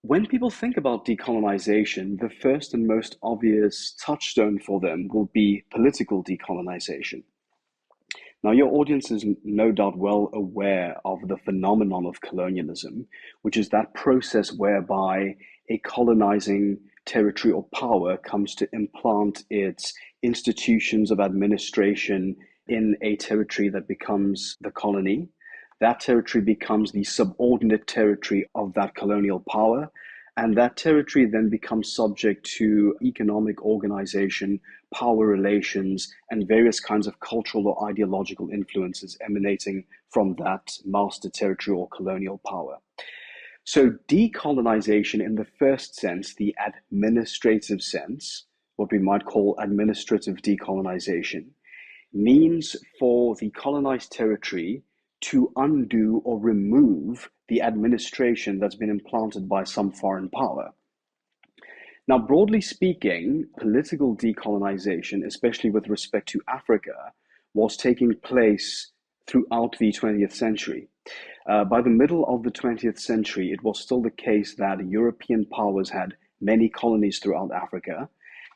When people think about decolonization, the first and most obvious touchstone for them will be political decolonization. Now, your audience is no doubt well aware of the phenomenon of colonialism, which is that process whereby a colonizing territory or power comes to implant its institutions of administration in a territory that becomes the colony. That territory becomes the subordinate territory of that colonial power, and that territory then becomes subject to economic organization, power relations, and various kinds of cultural or ideological influences emanating from that master territory or colonial power. So, decolonization, in the first sense, the administrative sense, what we might call administrative decolonization, means for the colonized territory to undo or remove the administration that's been implanted by some foreign power. Now, broadly speaking, political decolonization, especially with respect to Africa, was taking place throughout the 20th century. By the middle of the 20th century, it was still the case that European powers had many colonies throughout Africa.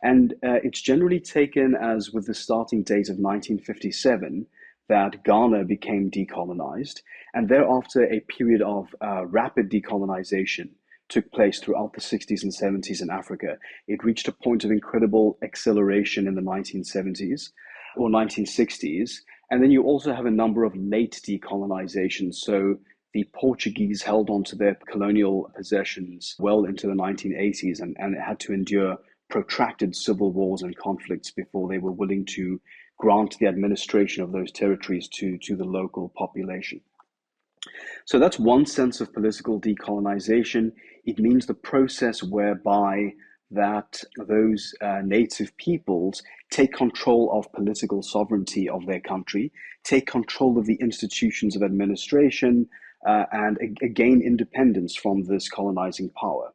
And it's generally taken as with the starting date of 1957 that Ghana became decolonized. And thereafter, a period of rapid decolonization took place throughout the 60s and 70s in Africa. It reached a point of incredible acceleration in the 1970s or 1960s. And then you also have a number of late decolonizations. So the Portuguese held on to their colonial possessions well into the 1980s and it had to endure protracted civil wars and conflicts before they were willing to grant the administration of those territories to the local population. So that's one sense of political decolonization. It means the process whereby that those native peoples take control of political sovereignty of their country, take control of the institutions of administration, and gain independence from this colonizing power.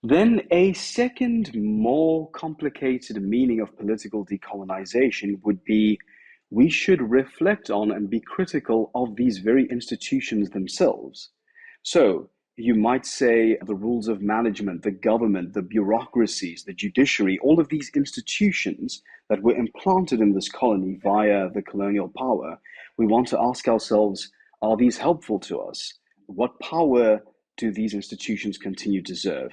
Then a second, more complicated meaning of political decolonization would be we should reflect on and be critical of these very institutions themselves. So you might say the rules of management, the government, the bureaucracies, the judiciary, all of these institutions that were implanted in this colony via the colonial power, we want to ask ourselves, are these helpful to us? What power do these institutions continue to serve?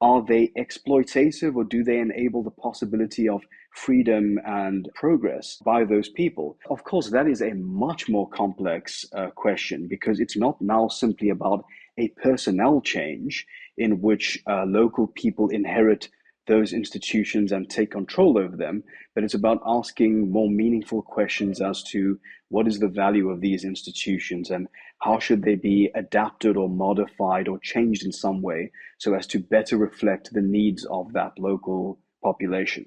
Are they exploitative or do they enable the possibility of freedom and progress by those people? Of course, that is a much more complex question because it's not now simply about a personnel change in which local people inherit those institutions and take control over them, but it's about asking more meaningful questions as to what is the value of these institutions and how should they be adapted or modified or changed in some way so as to better reflect the needs of that local population.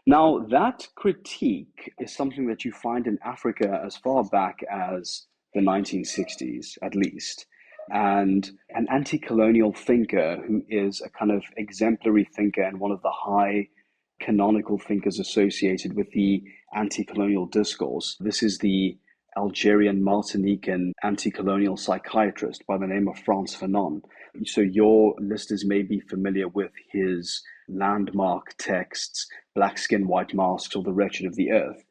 Now, that critique is something that you find in Africa as far back as the 1960s, at least. And an anti-colonial thinker who is a kind of exemplary thinker and one of the high canonical thinkers associated with the anti-colonial discourse. This is the Algerian Martinican anti-colonial psychiatrist by the name of Frantz Fanon. So your listeners may be familiar with his landmark texts, Black Skin, White Masks, or The Wretched of the Earth.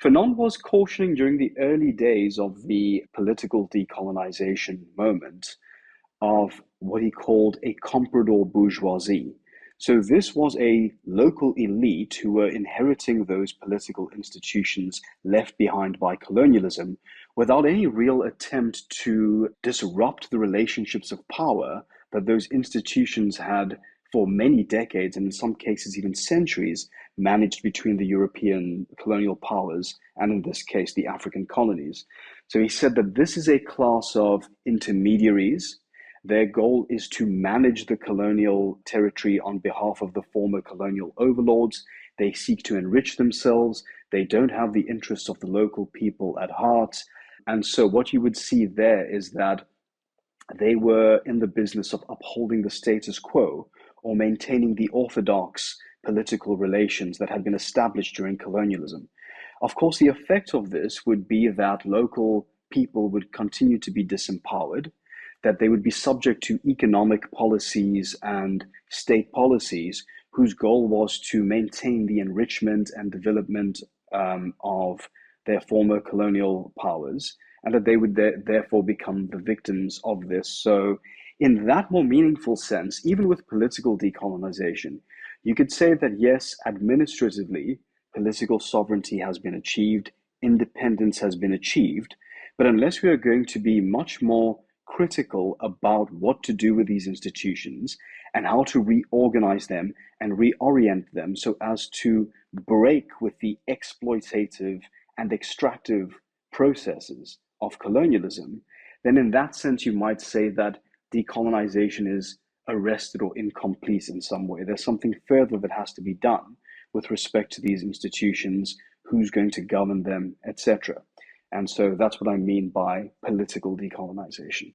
Fanon was cautioning during the early days of the political decolonization moment of what he called a comprador bourgeoisie. So this was a local elite who were inheriting those political institutions left behind by colonialism without any real attempt to disrupt the relationships of power that those institutions had for many decades, and in some cases even centuries, managed between the European colonial powers and, in this case, the African colonies. So he said that this is a class of intermediaries. Their goal is to manage the colonial territory on behalf of the former colonial overlords. They seek to enrich themselves. They don't have the interests of the local people at heart. And so what you would see there is that they were in the business of upholding the status quo or maintaining the orthodox political relations that had been established during colonialism. Of course, the effect of this would be that local people would continue to be disempowered. that they would be subject to economic policies and state policies whose goal was to maintain the enrichment and development of their former colonial powers, and that they would therefore become the victims of this. So, in that more meaningful sense, even with political decolonization, you could say that yes, administratively, political sovereignty has been achieved, independence has been achieved, but unless we are going to be much more critical about what to do with these institutions and how to reorganize them and reorient them so as to break with the exploitative and extractive processes of colonialism, then in that sense, you might say that decolonization is arrested or incomplete in some way. There's something further that has to be done with respect to these institutions, who's going to govern them, etc. And so that's what I mean by political decolonization.